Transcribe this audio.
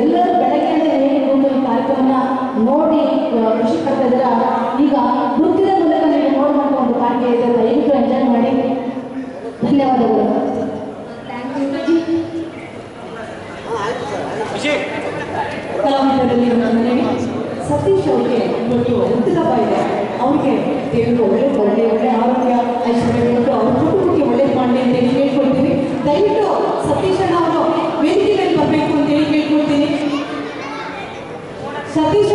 ಎಲ್ಲರೂ ಬೆಳಗ್ಗೆ ಒಂದು ಕಾರ್ಯಕ್ರಮ ನೋಡಿ ಖುಷಿ ಪಡ್ತಾ ಇದ್ದೀರಾ. ಈಗ ನೃತ್ಯದ ಮೂಲಕ ನೀವು ನೋಡುವಂಥ ಒಂದು ಕಾರ್ಯ ಇದೆ, ದಯವಿಟ್ಟು ಎಂಜಾಯ್ ಮಾಡಿ. ಧನ್ಯವಾದಗಳು. ಕಲಾವಿದರಲ್ಲಿ ಮನೆಗೆ ಸತೀಶ್ ಅವರಿಗೆ ಇವತ್ತು ಹುಟ್ಟುಹಬ್ಬ ಇದೆ. ಅವ್ರಿಗೆ ದೇವರು ಒಳ್ಳೆ ಆರೋಗ್ಯ ಐಶ್ವರ್ಯ ಕೊಟ್ಟು ಅವ್ರ ಕುಟುಂಬಕ್ಕೆ ಒಳ್ಳೇದು ಮಾಡಲಿ ಅಂತೇಳಿ ಕೇಳ್ಕೊಳ್ತೀವಿ. ದಯವಿಟ್ಟು ಸತೀಶ್ ಅಣ್ಣ ಅವರು ವೇದಿಕೆ ಮೇಲೆ ಬರಬೇಕು ಅಂತೇಳಿ ಕೇಳ್ಕೊಳ್ತೀನಿ. ಸತೀಶ್